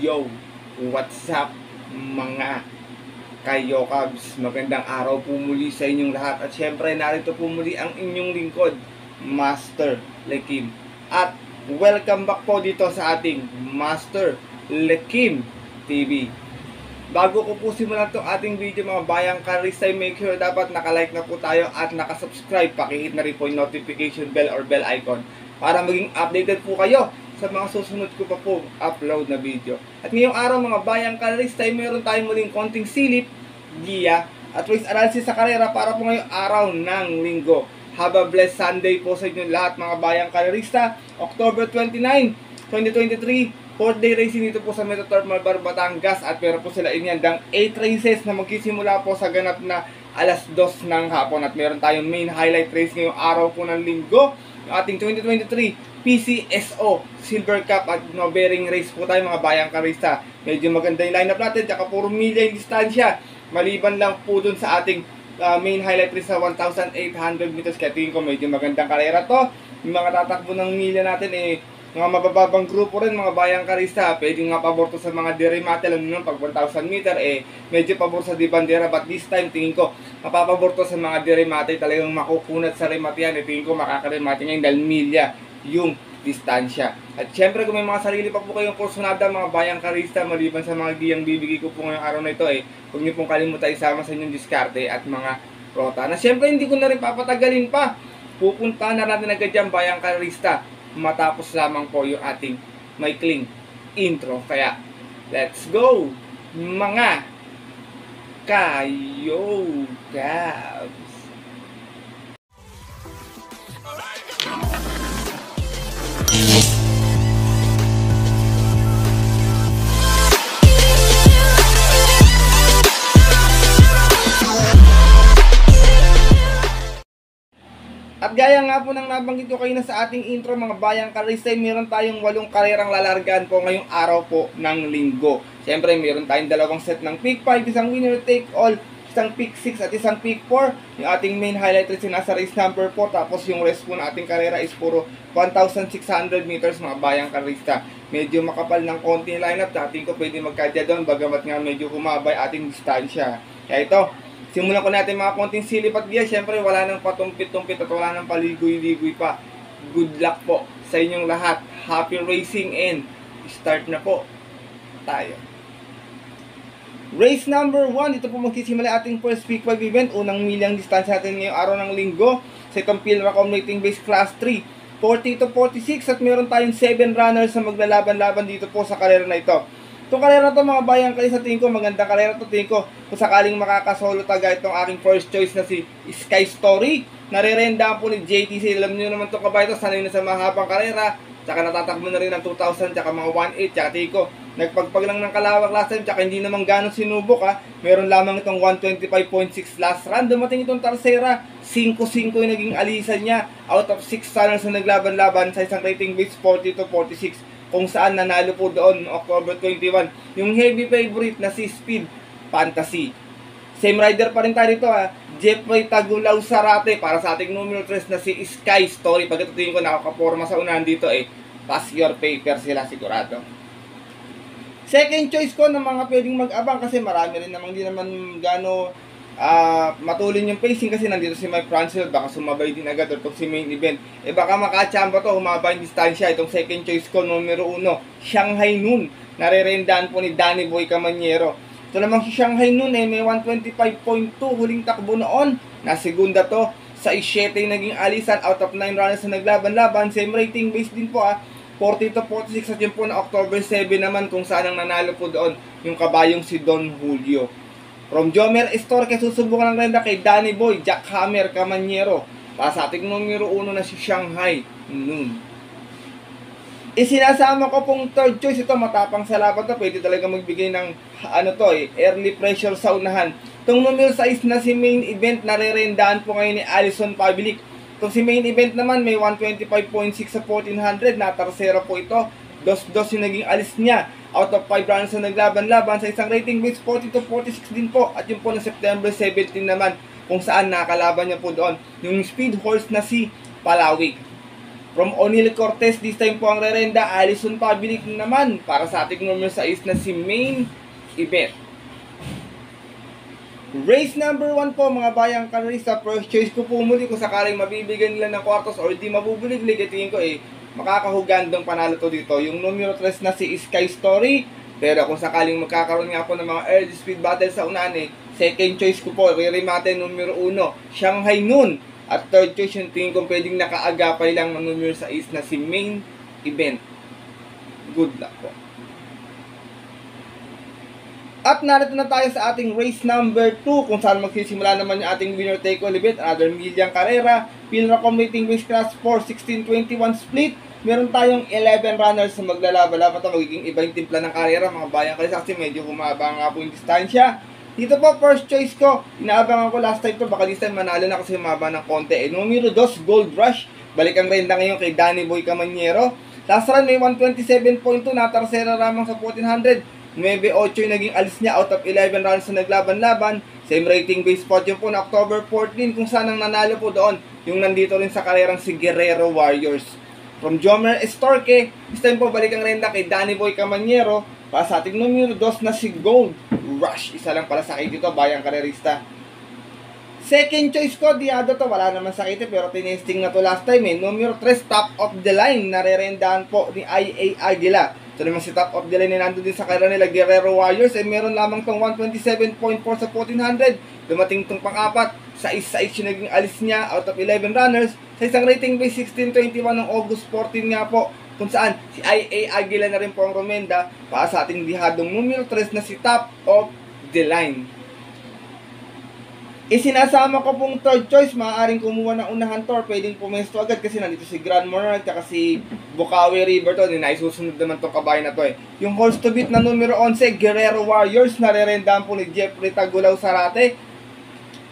Yo, what's up mga kayokabs? Magandang araw po muli sa inyong lahat. At syempre, narito po muli ang inyong lingkod, Master Lekim. At welcome back po dito sa ating Master Lekim TV. Bago ko po simulan itong ating video mga bayang karistay, make sure dapat nakalike na po tayo at nakasubscribe. Pakihit na rin po yung notification bell or bell icon para maging updated po kayo sa mga susunod ko pa po upload na video. At ngayong araw mga bayang karistay, meron tayong muling konting silip, giya, at race analysis sa karera para po ngayong araw ng linggo. Have a blessed Sunday po sa inyo lahat mga bayang karerista. October 29, 2023, 4th day racing dito po sa Metro Turf Malbar, Batangas. At meron po sila inyandang 8 races na magsisimula po sa ganap na alas 2 ng hapon. At meron tayong main highlight race ngayong araw po ng linggo, yung ating 2023 PCSO Silver Cup at no bearing race po tayo mga bayang karista. Medyo maganda yung lineup natin, tsaka puro milya yung distansya. Maliban lang po dun sa ating main highlight race sa 1,800 meters. Kaya tingin ko medyo magandang karera to. Yung mga tatakbo ng milya natin mga mabababang grupo rin mga bayang karista. Pwede nga pabor to sa mga deremate. Alam nyo pag 1,000 meter medyo pabor sa di bandera. But this time tingin ko mapapabor to sa mga deremate. Talagang makukunat sa remate yan. Tingin ko makakaremate ngayon dahil milya yung distansya. At syempre kung may mga sarili pa po kayong kursunada mga bayang karista maliban sa mga giyang bibigay ko po ngayong araw na ito huwag niyo pong kalimutan isama sa inyong diskarte at mga rota na syempre hindi ko na rin papatagalin pa. Pupunta na natin agad dyan bayang karista matapos lamang po yung ating maikling intro. Kaya let's go mga kayokabs. At gaya nga po ng nabanggit ko kayo na sa ating intro mga bayang karistay, meron tayong 8 karerang lalargaan po ngayong araw po ng linggo. Siyempre meron tayong dalawang set ng pick 5, isang winner take all, isang pick 6 at isang pick 4. Yung ating main highlight race nasa race number 4, tapos yung rest po ng ating karera is puro 1,600 meters mga bayang karista. Medyo makapal ng konti lineup, dating ko pwede magkadya doon bagamat nga medyo humabay ating distansya. Kaya ito, simulan ko natin mga konting silip at giya. Siyempre wala nang patumpit-tumpit at wala nang paligoy-ligoy pa. Good luck po sa inyong lahat. Happy racing and start na po tayo. Race number 1. Dito po magsisimula ating first pick 5 event. Unang milyang distansya natin ngayong araw ng linggo. Sa itong field accumulating base class 3, 40 to 46. At meron tayong 7 runners na maglalaban-laban dito po sa karera na ito. Itong karera to mga bayang kalisa, tingin ko magandang karera to. Tingin ko kung sakaling makakasolo taga itong aking first choice na si Sky Story, narerenda po ni JTC. Alam niyo naman itong kabayo to, sanay na sa mahabang karera, tsaka natatakbo na rin ng 2,000 tsaka mga 1,800. Tsaka tingin ko nagpagpag lang ng kalawak last time, tsaka hindi naman gano'ng sinubok meron lamang itong 125.6 last run. Dumating itong Tarsera, 5-5 yung naging alisan niya out of 6 runners na naglaban-laban sa isang rating base 40 to 46, kung saan nanalo po doon October 21 yung heavy favorite na si Speed Fantasy. Same rider pa rin tayo dito Jeffrey Tagulaw Sarate para sa ating numero 3 na si Sky Story. Pagkatutuin ko nakakaporma sa unahan dito pass your paper sila sigurado. Second choice ko ng mga pwedeng mag-abang kasi marami rin namang di naman gano matulin yung pacing kasi nandito si Mike Francel, baka sumabay din agad itong si main event. Baka makachamba to, humaba yung distansya. Itong second choice ko, numero 1, Shanghai Noon. Narerendaan po ni Danny Boy Camaniero. Ito namang si Shanghai Noon may 125.2 huling takbo noon. Nasigunda to sa 7 naging alisan out of 9 runners na naglaban-laban. Same rating base din po 40 to 46 at yun po na October 7 naman kung saan ang nanalo po doon yung kabayong si Don Julio. From Jomer Estorque, susubukan ng renda kay Danny Boy Jackhammer Camaniero para sa ating numero 1 na si Shanghai Noon. Isinasama ko pong third choice ito, matapang sa laban to, pwede talaga magbigay ng early pressure sa unahan. Itong numero 6 na si main event, narerendaan po ngayon ni Alison Pavlik. Itong si main event naman may 125.6 sa 1,400, na Tarsera po ito, 2-2 yung naging alis niya out of 5 runs na naglaban-laban sa isang rating base 40 to 46 din po. At yun po na September 17 naman kung saan nakalaban niya po doon yung speed horse na si Palawig. From O'Neal Cortez, this time po ang rerenda, Alison Pabilik naman para sa ating numero 6 na si Main Event. Race number 1 po mga bayang kanalista, first choice ko po muli kung sakaling mabibigyan nila ng kwartos or di mabubulig-lig, tingin ko makakahugandong panalo to dito. Yung numero 3 na si Sky Story, pero kung sakaling magkakaroon nga po ng mga early speed battle sa unahan second choice ko po, re-remate numero 1, Shanghai Noon. At third choice yung tingin ko pwedeng nakaagapay lang ng numero 6 na si Main Event. Good luck po. At narito na tayo sa ating race number 2 kung saan magsisimula naman yung ating winner take all event. Another million carrera, Pilra Commuting Race Class 4, 16-21 split. Meron tayong 11 runners na maglalaban-laban. Ito magiging iba yung timpla ng karera mga bayang kalisa kasi medyo humaba nga po yung distansya. Dito po, first choice ko, inaabangan ko last time to, baka this time manalo na kasi humaba ng konti. Numero 2, Gold Rush. Balik ang renda ngayon kay Danny Boy Camaniero. Last run may 127.2, natarsera ramang sa 1400. 9-8 yung naging alis niya out of 11 runs na naglaban-laban. Same rating base podium po na October 14 kung saan ang nanalo po doon. Yung nandito rin sa karerang si Guerrero Warriors. From Jomer Estorque, this time po balik ang renda kay Danny Boy Camaniero. Para sa ating numero 2 na si Gold Rush. Isa lang pala sakit dito, bayang karerista. Second choice ko, Diado to. Wala naman sakit pero tinesting na to last time Numero 3, Top of the Line. Narerendahan po ni IA Aguila. Ito naman si Top of the Line na nandun din sa karera nila Guerrero Warriors. Meron lamang tong 127.4 sa 1400. Dumating tong pang-apat. Sa isa yung naging alis niya out of 11 runners. Sa isang rating base 1621 ng August 14 nga po. Kung saan si IA Aguila na rin po ang rumenda para sa ating dihadong numero 3 na si Top of the Line. Isinasama ko pong third choice, maaaring kumuha ng unahan to or pwedeng pumesto agad kasi nandito si Grand Monarch at si Bukawi River to. Naisusunod naman itong kabayo na to Yung horse to beat na numero 11, Guerrero Warriors, narerendahan po ni Jeffrey Tagulaw Sarate.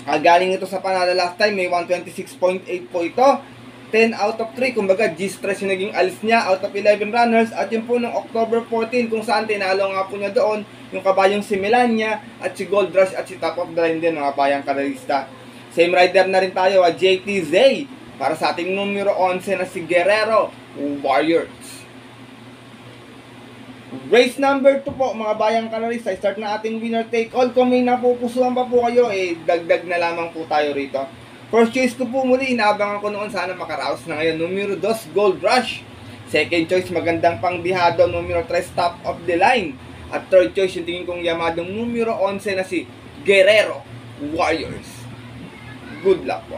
Galing ito sa panalo last time, may 126.8 po ito. 10 out of 3, kumbaga G-stress yung naging alis niya out of 11 runners. At yun po ng October 14 kung saan tinalo nga po niya doon yung kabayong si Melania at si Gold Rush at si Top of the Line din mga bayang karalista. Same rider na rin tayo JT Zay para sa ating numero 11 na si Guerrero Warriors. Race number 2 po mga bayang karalista, start na ating winner take all. Kung may napupusuhan pa po kayo dagdag na lamang po tayo rito. First choice ko po muli, inaabangan ko noon sana makaraos na ngayon. Numero 2, Gold Rush. Second choice, magandang pangdihado, numero 3, Top of the Line. At third choice, yung tingin kong yamadong numero 11 na si Guerrero Warriors. Good luck po.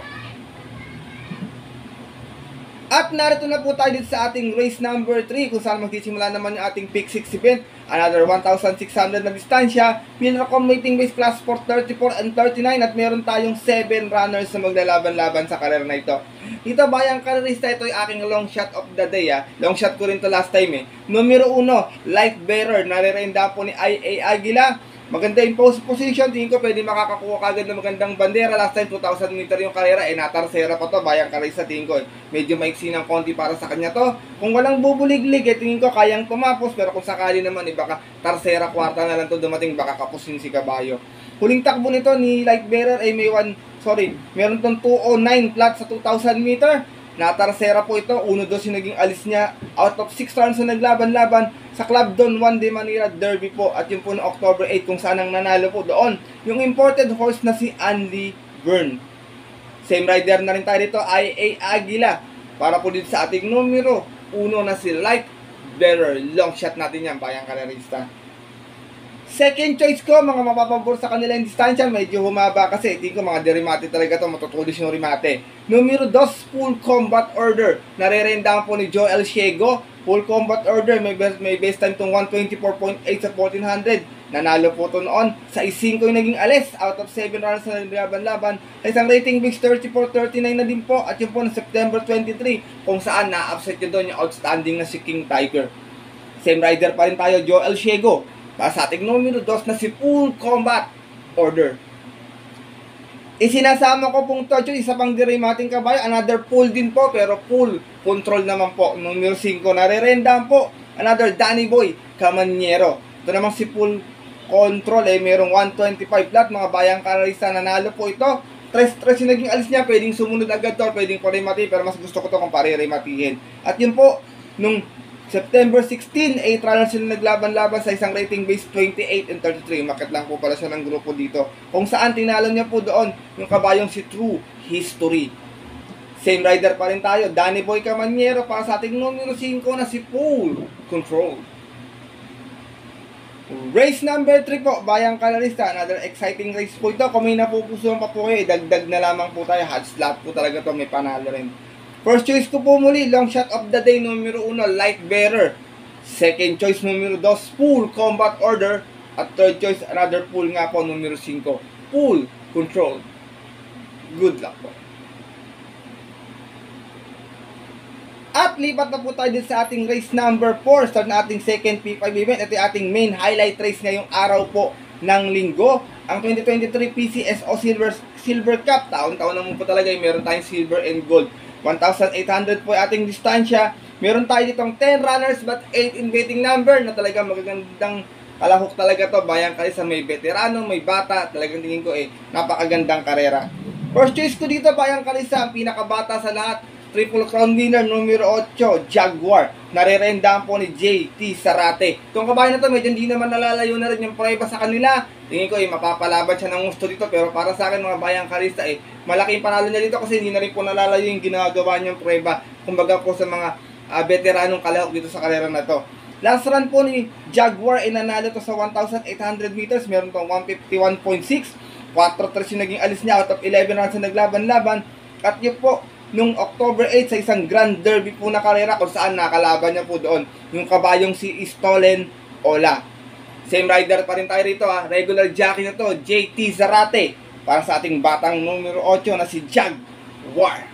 At narito na po tayo dito sa ating race number 3 kung saan magsisimula naman yung ating pick 6 event. Another 1,600 na distansya. Pilra Commuting Base Class 4, 34 and 39 at meron tayong 7 runners na maglalaban-laban sa karera na ito. Dito bayang karerista, ito yung aking long shot of the day Long shot ko rin to last time Numero 1, Light Bearer. Narerenda po ni IA Aguila. Maganda yung post position, tingin ko pwede makakakuha kagad ng magandang bandera. Last time 2,000 meter yung karera, natarsera pa to, bayang karisa, tingin ko medyo maiksi ng konti para sa kanya to. Kung walang bubulig-lig, tingin ko kayang tumapos, pero kung sakali naman, baka tarsera, kwarta na lang to dumating, baka kapusin si kabayo. Huling takbo nito ni Light Bearer meron tong 209 flat sa 2,000 meter. Natarsera po ito, 1-2 yung naging alis niya out of 6 runs na naglaban-laban sa Club Don Juan de Manila Derby po. At yun po na October 8 kung saan ang nanalo po doon yung imported horse na si Andy Byrne. Same rider na rin tayo dito, IA Aguila, para po dito sa ating numero 1 na si Light Bearer. Long shot natin yan, bayang karerista. Second choice ko, mga mapapabor sa kanila yung distansya, medyo humaba kasi. Tingin ko mga derimate talaga to, matutulis yung remate. Numero 2, Full Combat Order. Narerendahan po ni Joel Ciego. Full Combat Order, may best time tong 124.8 sa 1400. Nanalo po to noon. Sa 5 yung naging alis, out of 7 runs na naglaban-laban. Sa isang rating base 34-39 na din po. At yun po na September 23, kung saan na-upset yun doon yung outstanding na si King Tiger. Same rider pa rin tayo, Joel Ciego. Para sa ating numero 2 na si Full Combat Order. Isinasama ko pong to, isa pang dirimating kabayo, another full din po, pero full control naman po. Numero 5, narerendahan po, another Danny Boy Camaniero. Ito naman si full control, merong 125 flat, mga bayang karalista, nanalo po ito. stress yung naging alis niya, pwedeng sumunod agad to, pwedeng pa-remati, pero mas gusto ko to kung pare-rematihin. At yun po, nung September 16, 8 runners sila naglaban-laban sa isang rating base 28 and 33. Umakyat lang po pala siya ng grupo dito. Kung saan tinalo niya po doon yung kabayong si True History. Same rider pa rin tayo. Danny Boy Camaniero para sa ating numero 5 na si Full Control. Race number 3 po, Bayang Kalarista. Another exciting race po ito. Kung may napupusuan pa po kayo, dagdag na lamang po tayo. Hot slot po talaga to, may panalo rin. First choice ko po muli, long shot of the day, numero 1, Light Bearer. Second choice, numero 2, Full Combat Order. At third choice, another full nga po, numero 5, Full Control. Good luck po. At lipat na po tayo din sa ating race number 4. Start na ating second P5 event. Ito yung ating main highlight race ngayong araw po ng linggo. Ang 2023 PCSO Silver Cup. Taon-taon naman po talaga yung meron tayong silver and gold. 1,800 po ating distansya. Meron tayo ditong 10 runners but 8 in betting number na talagang magagandang kalahok talaga to. Bayang Kalisa, may veterano, may bata. Talagang tingin ko napakagandang karera. First choice ko dito, Bayang Kalisa, ang pinakabata sa lahat. Triple Crown winner, numero 8, Jaguar. Narerendaan po ni JT Zarate. Itong kabayan na to, medyo hindi naman nalalayo na rin yung prueba sa kanila. Tingin ko mapapalaban siya ng gusto dito. Pero para sa akin mga Bayang Kalista, malaking panalo niya dito kasi hindi na rin po nalalayo yung ginagawa niyang prueba. Kumbaga po sa mga veteranong kalahok dito sa karera na to. Last run po ni Jaguar, nanalo to sa 1,800 meters. Meron tong 151.6. 4-3 yung naging alis niya out of 11 runs na naglaban-laban. At yun po, nung October 8 sa isang Grand Derby po na karera kung saan nakalaban niya po doon yung kabayong si Stolen Ola. Same rider pa rin tayo rito regular jockey na to, JT Zarate para sa ating batang numero 8 na si Jaguar.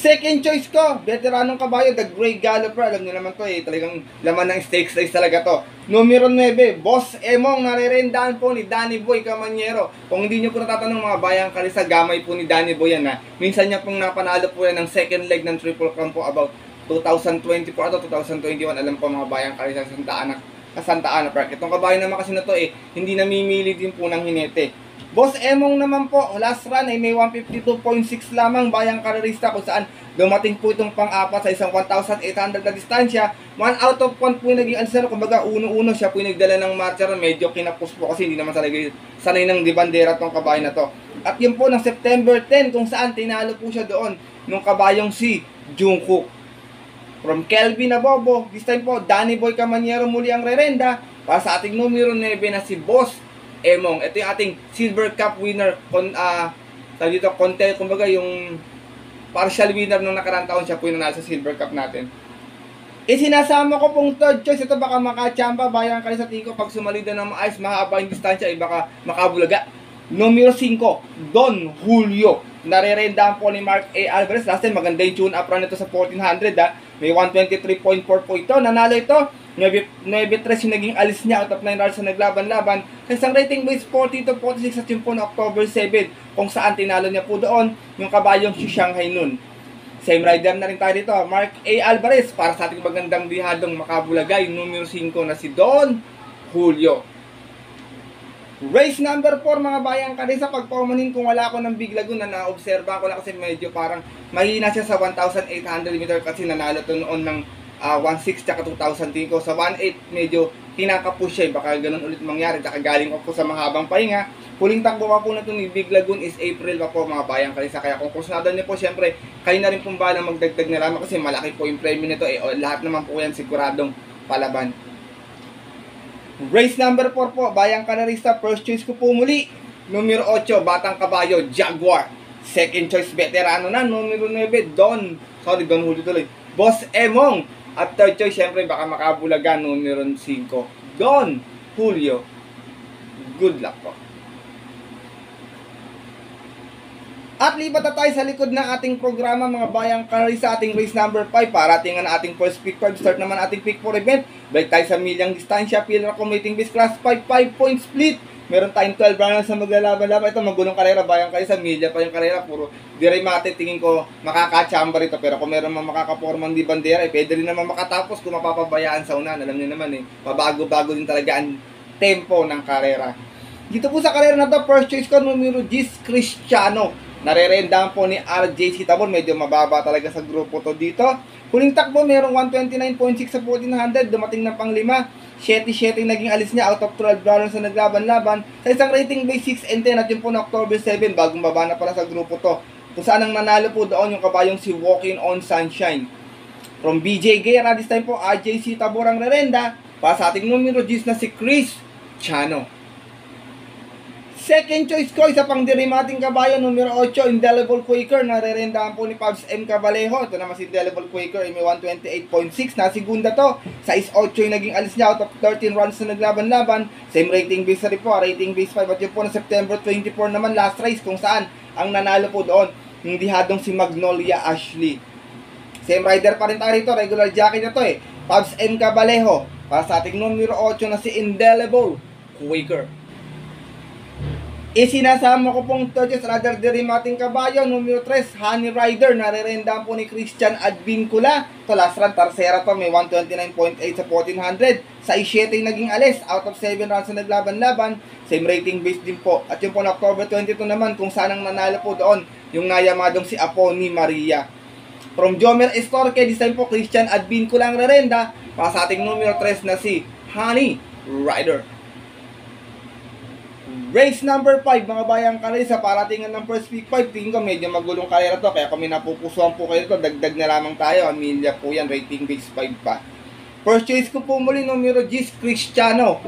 Second choice ko, veteranong kabayo, the Grey Galloper. Alam niyo naman to talagang laman ng stakes race talaga to. Numero 9, Boss Emong, narerendaan po ni Danny Boy Camaniero. Kung hindi niyo po natatanong mga Bayang Kalisa, gamay po ni Danny Boy yan Minsan niya pong napanalo po yan ng second leg ng Triple Crown po about 2024 at 2021. Alam po mga Bayang Kalisa sa Santa Ana Park. Itong kabayo naman kasi na to hindi namimili din po ng hinete. Boss Emong naman po, last run may 152.6 lamang Bayang Karerista kung saan dumating po itong pang-apat sa isang 1,800 na distansya. 1 out of 1 po yung naging answer. Kumbaga, uno-uno siya po yung nagdala ng marcher. Medyo kinapos po kasi hindi naman sanay ng dibandera tong kabayo na to. At yun po ng September 10 kung saan tinalo po siya doon nung kabayong si Jungkook. From Kelvin Abobo, this time po, Danny Boy Camaniero muli ang rerenda para sa ating numero 9 na si Boss Emong. Ito yung ating Silver Cup winner kumbaga yung partial winner nung nakarang taon siya po yung nasa Silver Cup natin. Sinasama ko pong third choice. Ito baka makachamba Bayang Kalisa Tico pag sumalida ng maayos, mahaba yung distansya baka makabulaga. Numero 5, Don Julio. Narerendaan po ni Mark A. Alvarez. Last time maganda yung tune up run ito sa 1400 May 123.4 po ito. Nanalo ito 9-3 yung naging alis niya out of 9 runs na naglaban-laban. Sa isang rating base 40-46 at yun po na October 7 kung saan tinalo niya po doon yung kabayong si Shanghai Noon. Same rider na rin tayo dito, Mark A. Alvarez para sa ating magandang dihadong makabulagay, numero 5 na si Don Julio. Race number 4 mga Bayang Kalisa, pagpaumanin kung wala ako ng Big Lagoon na naobserba ko lang kasi medyo parang mahina siya sa 1,800 meter kasi nanalo to noon ng 1.6 tsaka 2,000 tingko. Sa 1.8 medyo kinakapush siya baka ganun ulit mangyari tsaka galing ako sa mahabang pahinga. Huling takbo pa po na ito ni Big Lagoon is April pa po mga Bayang Kalisa. Kaya kung kursunado niyo po, syempre kayo na rin pong balang magdagdag na lamang kasi malaki po yung premium nito lahat naman po yan siguradong palaban. Race number 4 po, Bayang Kalarista. First choice ko po muli, numero 8, Batang Kabayo, Jaguar. Second choice, veterano na, numero 9, Don Julio tuloy, Boss Emong. At third choice, syempre baka makabulaga, numero 5, Don Julio. Good luck po. At lipat na tayo sa likod ng ating programa mga Bayang Kalisa, ating race number 5. Parating na ating first pick 5. Start naman ating pick 4 event. Balik tayo sa milyang distansya. Pillar accommodating base class 5 point split. Meron tayong 12 runners na maglalaban-laban. Ito magulong karera Bayang Kalisa. Milya pa yung karera. Puro diremate. Tingin ko makakachamba rito. Pero kung meron mang makakapormang di bandera, pwede rin naman makatapos kung mapapabayaan sa unan. Alam niyo naman pabago-bago din talaga ang tempo ng karera. Dito po sa karera na to, first choice ko, numero 10, Cristiano. Narerendahan po ni RJC Tabor. Medyo mababa talaga sa grupo to dito. Huling takbo, merong 129.6 sa 1400. Dumating na pang 5. 7-7 naging alis niya out of 12 runners na naglaban-laban. Sa isang rating base 6 and 10 at yun po na October 7. Bagong baba na pala sa grupo to. Kung saan ang nanalo po doon yung kabayong si Walking on Sunshine. From BJ Guerra, this time po RJC Tabor ang rerenda. Para sa ating numero 10 na si Cristiano. Second choice ko, isa pang dirimating kabayo, numero 8, Indelible Quaker. Narerendahan po ni Pabs M. Cabalejo. Ito naman si Indelible Quaker, may 128.6. Na segunda to, 6-8 yung naging alis niya out of 13 runs na naglaban-laban. Same rating base na rin po, rating base 5. At yun po na September 24 naman, last race, kung saan ang nanalo po doon, yung dihadong si Magnolia Ashley. Same rider pa rin tayo rito, regular jockey na to Pabs M. Cabalejo. Para sa ating numero 8 na si Indelible Quaker. Isinasama ko pong third choice, rather derimating kabayo, numero 3, Honey Rider. Narerendahan po ni Christian Advincula. Ito last run, tarsera to, may 129.8 sa 1400. Sa 7 naging alis, out of 7 runs na naglaban-laban. Same rating base din po. At yung po na October 22 naman, kung saan ang nanalo po doon, yung nayamadong si Apo ni Maria. From Jomer Estorque, this time po Christian Advincula ang rerenda. Para sa ating numero 3 na si Honey Rider. Race number 5, mga bayang karera, paratingan ng first week 5. Tingin ko medyo magulong karera to, kaya kung may napupusuan po kayo ito, dagdag na lamang tayo. Amelia po yan, rating base 5 pa. First choice ko po muli, numero 10, Cristiano.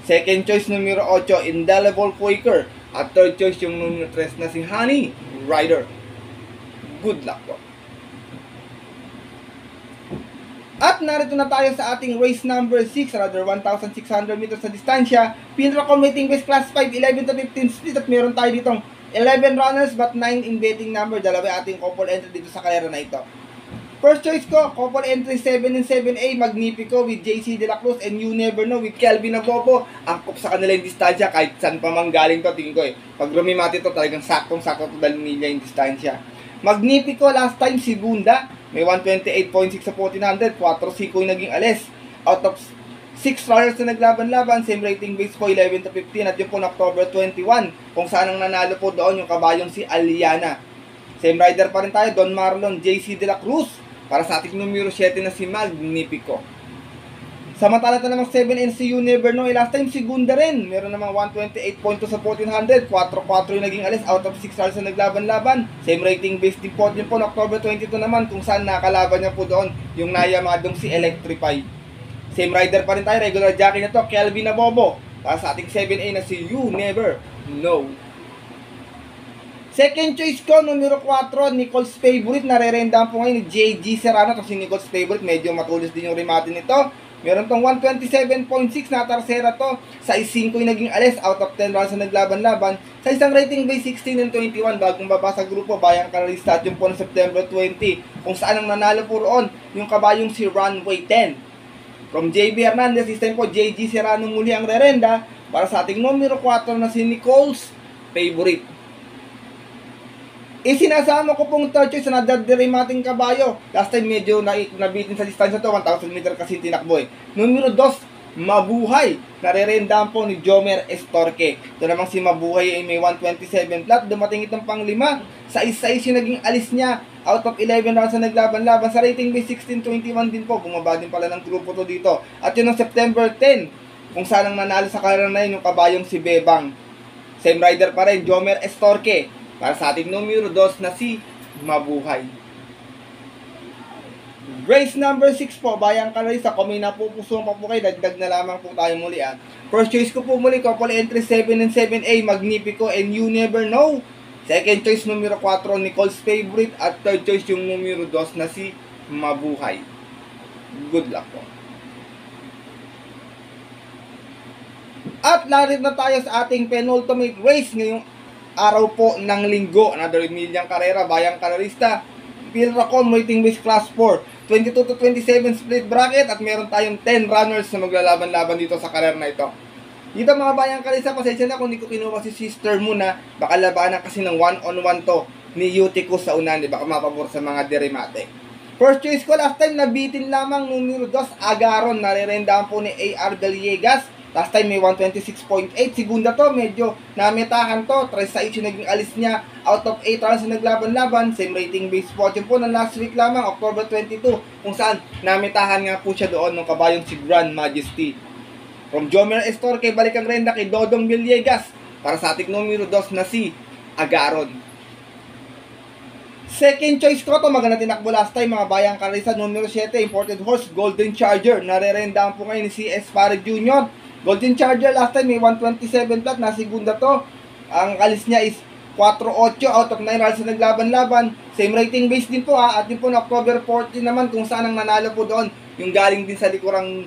Second choice, numero 8, Indelible Quaker. At third choice, yung numero 3 na si Honey Rider. Good luck po. At narito na tayo sa ating race number 6, rather 1,600 meters sa distansya. Pinrocom rating base class 5, 11 to 15 split. At meron tayo ditong 11 runners but 9 in betting number. Dalawa ating couple entry dito sa karera na ito. First choice ko, couple entry 7 and 7A, Magnifico with JC De La Cruz and You Never Know with Kelvin Abobo. Angkop sa kanila yung distansya kahit saan pa manggaling to. Tingin ko pag rumimati to talagang saktong-sakto to 2 milya yung distansya. Magnifico last time si Bunda. May 128.6 sa 1400, 4-5 yung naging alis. Out of 6 runners na naglaban-laban, same rating base po 11 to 15 at yun po na October 21, kung saan ang nanalo po doon yung kabayong si Aliana. Same rider pa rin tayo, Don Marlon, JC De La Cruz, para sa ating numero 7 na si Magnifico. Samantala ito namang 7 and si You Never Know, last time si Gunda rin, meron namang 128.2 sa 1400, 4-4 yung naging alis, out of 6 runners na naglaban-laban. Same rating base din po yun po na October 22 naman, kung saan nakalaban niya po doon yung nayamadong si Electrify. Same rider pa rin tayo, regular jockey na to, Kelvin Abobo, para sa ating 7A na si You Never Know. Second choice ko, numero 4, Nicole's Favorite. Narerendahan po ngayon ni JG Serrano. Kasi Nicole's Favorite, medyo matulis din yung remate nito. Meron tong 127.6 na tarsera to. Sa 5 yung naging alis, out of 10 runs na naglaban-laban. Sa isang rating base 16 and 21, bagong baba sa grupo, bayang karalista at yung po ng September 20, kung saan ang nanalo po roon, yung kabayong si Runway 10. From JB Hernandez, this time po JG Serrano muli ang rerenda, para sa ating numero 4 na si Nicole's Favorite. Isinasama ko pong third choice na nadadirimating kabayo. Last time medyo nabitin sa distansya to, 1,000 meter kasi tinakbo Numero 2, Mabuhay. Narerendahan po ni Jomer Estorque. Ito namang si Mabuhay ay may 127 flat. Dumating itong pang 5. Sa 6 yung naging alis niya. Out of 11 rounds na naglaban-laban. Sa rating base 16-21 din po. Bumaba din pala ng grupo to dito. At yun ang September 10, kung saan ang nanalo sa karera na yun yung kabayong si Bebang. Same rider pa rin, Jomer Estorque. Para sa ating numero 2 na si Mabuhay. Race number 6 po, bayang kalorisa. Kung may napupusuan pa po kayo, dagdag na lamang po tayo muli First choice ko po muli, couple entry 7 and 7A, Magnifico and You Never Know. Second choice, numero 4, Nicole's Favorite. At third choice, yung numero 2 na si Mabuhay. Good luck po. At larit na tayo sa ating penultimate race ngayong araw po ng linggo. Another milyang karera, bayang karerista. Pilracom rating base class 4, 22 to 27 split bracket. At meron tayong 10 runners na maglalaban-laban dito sa karera na ito. Dito mga bayang karerista, pasensya na kung hindi ko kinuha si Sister Muna. Baka labanan kasi ng 1-on-1 to ni Utico sa unan. Baka mapabor sa mga derimate. First choice ko last time, nabitin lamang numero 2, Agaron. Narerendahan po ni A.R. Gallegas. Last time may 126.8. Segunda to, medyo nametahan to. 3-6 yung naging alis niya. Out of 8 rounds na naglaban-laban. Same rating base fortune po ng last week lamang, October 22. Kung saan nametahan nga po siya doon ng kabayong si Grand Majesty. From Jomer Estorque, balik ang renda kay Dodong Villegas para sa ating numero 2 na si Agaron. Second choice ko to, maganda tinakbo last time mga bayang karisa, numero 7, imported horse, Golden Charger. Narerendaan po ngayon ni CS Pare Jr. Golden Charger last time may 127 plat, na segunda to. Ang alis niya is 4-8 out of 9 rounds na naglaban-laban. Same rating base din po at din po na October 14 naman kung saan ang nanalo po doon. Yung galing din sa likurang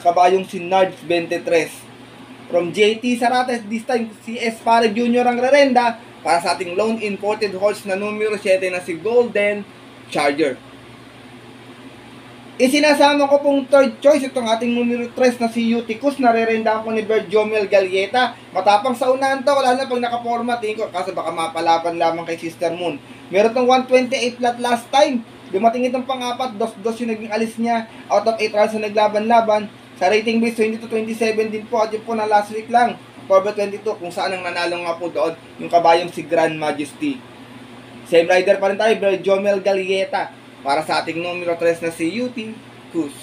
kabayong si Nards 23. From JT Sarates, this time CS Pare Jr. ang rerenda para sa ating lone imported horse na numero 7 na si Golden Charger. Isinasama ko pong third choice itong ating numero 3 na si Uticus, narerenda ko ni Berjomel Galieta. Matapang sa unahan to, wala na pag nakaporma, tingin ko, kasi baka mapalaban lamang kay Sister Moon. Meron tong 128 plat last time. Dumating itong pang-apat, 2-2 yung naging alis niya, out of 8 rounds na naglaban-laban. Sa rating base, 20-27 din po, at yun po na last week lang, October 22, kung saan ang nanalo nga po doon, yung kabayong si Grand Majesty. Same rider pa rin tayo, Berjomel Galieta. Para sa ating numero 3 na si Uticus.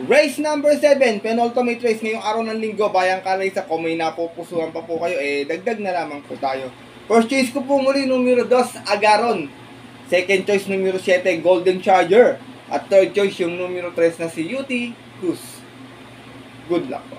Race number 7, penultimate race ngayong araw ng linggo, bayang karaysa. Kung may napupusuhan pa po kayo, dagdag na lamang po tayo. First choice ko po muli, numero 2, Agaron. Second choice, numero 7, Golden Charger. At third choice, yung numero 3 na si Uticus. Good luck po.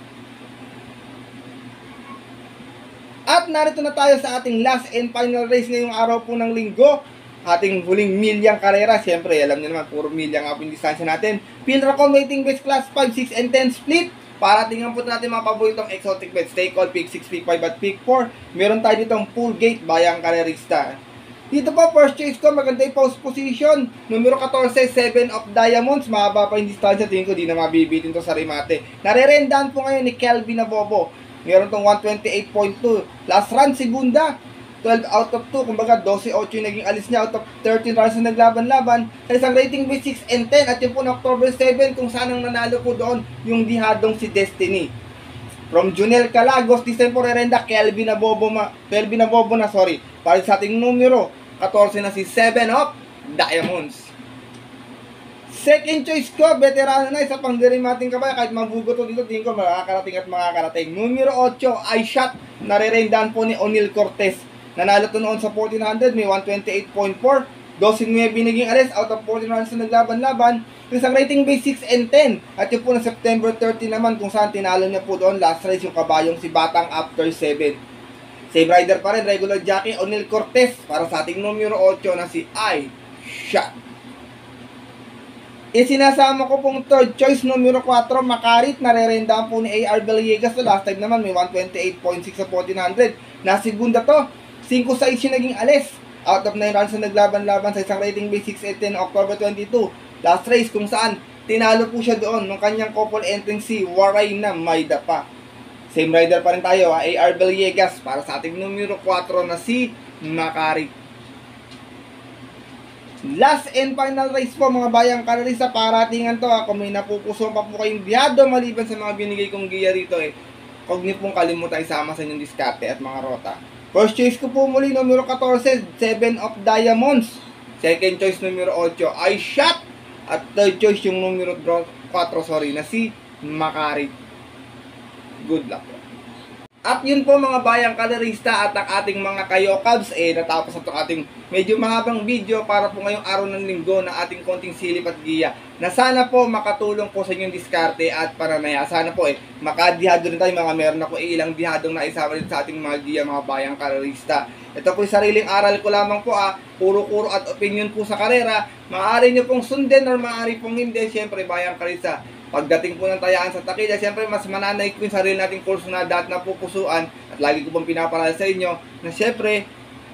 At narito na tayo sa ating last and final race ngayong araw po ng linggo. Ating huling milyang karera. Siyempre, alam niyo naman, puro milyang nga po yung distansya natin. Pilracon waiting base class 5, 6, and 10 split. Para tingnan po natin mga paboritong exotic bets. Take all, pick 6, pick 5, at pick 4. Meron tayo ditong full gate, bayang karerista. Dito po, first choice ko, maganda yung post position. Numero 14, 7 of Diamonds. Mahaba pa yung distansya. Tingin ko, di na mabibitin to sa remate. Narerendaan po ngayon ni Kelvin Abobo. Meron tong 128.2. Last run, segunda. 12 out of 2, kumbaga 12-8 yung naging alis niya out of 13 rounds na naglaban-laban. Sa isang rating base 6 and 10 at yun po na October 7 kung saan ang nanalo po doon yung dihadong si Destiny. From Junel Calagos, this time po rerenda Kelvin Abobo na, para sa ating numero 14 na si 7 of Diamonds. Second choice ko, veterano na, isa pang derimating kabaya, kahit mabugo to dito, tingin ko makakarating. Numero 8, I Shot, narerendaan po ni O'Neal Cortez. Nanalo to noon sa 1400, may 128.4. 12 biniging alis out of 14 rounds na naglaban-laban. Isang rating base 6 and 10. At yun po na September 30 naman kung saan tinalo niya po doon last race yung kabayong si Batang after 7. Same rider pa rin, regular jockey O'Neal Cortez para sa ating numero 8 na si I Shot. Isinasama ko pong third choice, numero 4, Makarit, narerendaan po ni AR Villegas. So last time naman may 128.6 sa 1400. Na segunda to. 5-6 yung naging alis. Out of 9 rounds na naglaban-laban sa isang rating base 6 and 10 October 22. Last race kung saan tinalo po siya doon nung kanyang couple entering si Waray na Mayda pa. Same rider pa rin tayo, AR Villegas para sa ating numero 4 na si Makari. Last and final race po mga bayang karerisa, paratingan to. Kung may napupusuan pa po kayong biyado maliban sa mga binigay kong giya rito huwag niyo pong kalimutan isama sa inyong diskarte at mga rota. First choice ko po muli, numero 14, 7 of Diamonds. Second choice, numero 8, I Shot. At third choice, yung numero 4, na si Makari. Good luck po. At yun po mga bayang kalerista at ang ating mga kayokabs, natapos na itong ating medyo mahabang video para po ngayong araw ng linggo na ating konting silip at giya. Na sana po makatulong po sa inyong diskarte at pananaya. Sana po makadihado rin tayo, mga meron ako ilang dihadong na isama rin sa ating mga giya mga bayang kalerista. Ito po yung sariling aral ko lamang po puro-kuro at opinion po sa karera. Maaari nyo pong sundin or maaari pong hindi. Siyempre bayang kalerista, pagdating po ng tayaan sa takila, siyempre mas mananay ko yung sarili nating kurso na dati napupusuan at lagi ko pong pinapaalala sa inyo na siyempre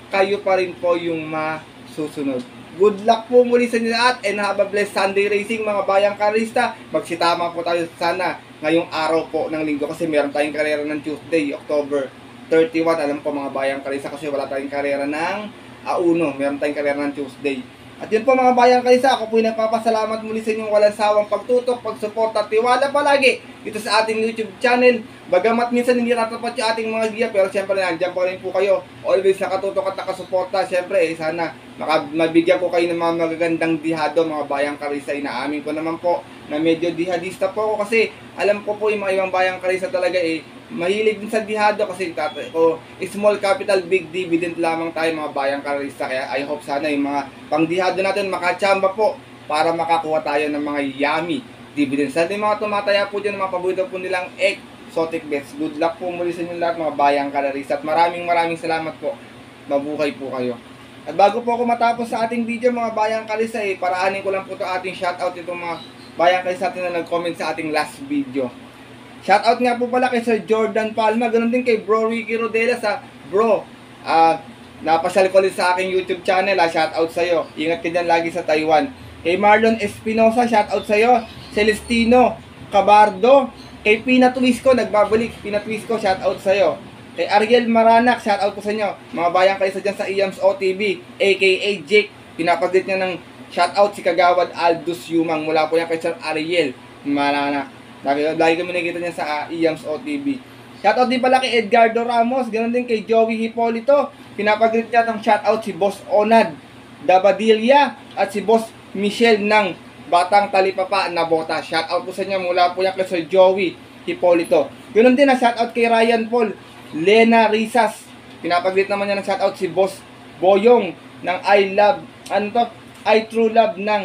kayo pa rin po yung masusunod. Good luck po muli sa inyo lahat and have a blessed Sunday racing mga bayang karista. Magsitama po tayo sana ngayong araw po ng linggo kasi meron tayong karera ng Tuesday, October 31. Alam po mga bayang karista kasi wala tayong karera ng Auno. Meron tayong karera ng Tuesday. At yun po mga bayang kalisa, ako po nagpapasalamat muli sa inyong walang sawang pagtutok, pagsuporta at tiwala palagi dito sa ating YouTube channel. Bagamat minsan hindi natapat yung ating mga giya, pero siyempre nandiyan pa rin po kayo. Always nakatutok at nakasuporta. Siyempre, sana mabigyan ko kayo ng mga magagandang dihado mga bayang kalisa. Inaamin ko naman po na medyo dihadista po ako kasi alam ko po yung mga ibang bayang kalisa talaga mahilig din sa dihado kasi small capital big dividend lamang tayo mga bayang kalista. Kaya I hope sana yung mga pangdihado natin makachamba po para makakuha tayo ng mga yummy dividends. Sa yung mga tumataya po dyan, mga paborito po nilang exotic bets. Good luck po muli sa inyo lahat mga bayang kalista at maraming salamat po. Mabuhay po kayo. At bago po ako matapos sa ating video mga bayang kalista, paraanin ko lang po ito ating shoutout itong mga bayang kalista natin na nag-comment sa ating last video. Shoutout nga po pala kay Sir Jordan Palma, ganoon din kay Bro Ricky Rodela sa Bro. Napasal ko ulit sa aking YouTube channel, shoutout sa iyo. Ingat ka dyan lagi sa Taiwan. Kay Marlon Espinosa, shoutout sa iyo. Celestino Cabardo, kay Pina Tuisco, nagbabalik. Pina Tuisco, shoutout sa iyo. Kay Ariel Maranak, shoutout po sa inyo. Mga bayang kalisa dyan sa IAMS OTV, aka Jake. Pinapaglit niya ng shoutout si Kagawad Aldous Yumang. Mula po yan kay Sir Ariel Maranak. Lagi kami nakikita niya sa IAMS OTV. Shoutout din pala kay Edgardo Ramos. Ganon din kay Joey Hipolito. Pinapaglit niya ng shoutout si Boss Onad Dabadilla at si Boss Michelle ng Batang Talipapa na Bota. Shoutout po sa inyo mula po yan kay Sir Joey Hipolito. Ganon din na shoutout kay Ryan Paul Lena Risas. Pinapaglit naman niya ng shoutout si Boss Boyong ng I True Love ng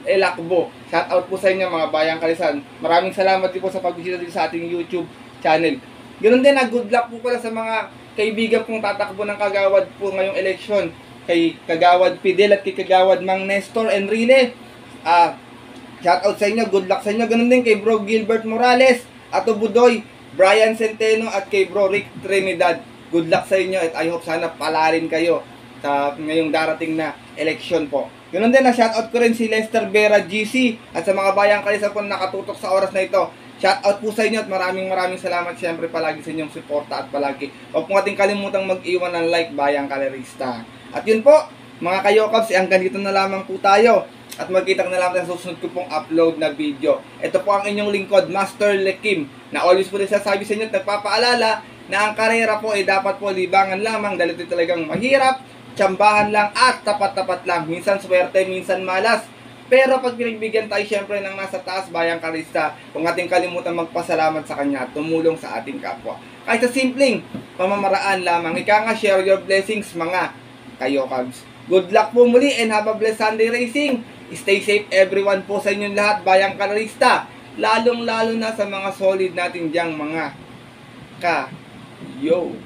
Elakbo. Shoutout po sa inyo mga bayang kalisan. Maraming salamat din po sa pagbisita dito sa ating YouTube channel. Ganoon din good luck po pala sa mga kaibigan kong tatakbo ng Kagawad po ngayong eleksyon. Kay Kagawad Fidel at kay Kagawad Mang Nestor Enrile. Shoutout sa inyo, good luck sa inyo. Ganoon din kay Bro Gilbert Morales, Ato Budoy, Brian Centeno at kay Bro Rick Trinidad. Good luck sa inyo at I hope sana palarin kayo sa ngayong darating na eleksyon po. Ganoon din shoutout ko rin si Lester Vera GC at sa mga bayang kalisa po nakatutok sa oras na ito. Shoutout po sa inyo at maraming salamat siyempre palagi sa inyong suporta at palagi. Huwag po natin kalimutang mag-iwan ng like bayang kalerista. At yun po, mga kayokabs, hanggang dito na lamang po tayo. At magkita na lang sa susunod ko pong upload na video. Ito po ang inyong lingkod, Master Lekim, na always po rin sasabi sa inyo at nagpapaalala na ang karera po ay dapat po libangan lamang dahil ito talagang mahirap, tsambahan lang at tapat-tapat lang. Minsan swerte, minsan malas. Pero pag pinagbigyan tayo syempre ng nasa taas bayang kalista, kung ating kalimutan magpasalamat sa kanya at tumulong sa ating kapwa. Kahit sa simpleng pamamaraan lamang. Ika nga, share your blessings mga kayokabs. Good luck po muli and have a blessed Sunday racing. Stay safe everyone po sa inyong lahat bayang kalista. Lalong-lalo na sa mga solid natin diyang mga ka-yo-kabs.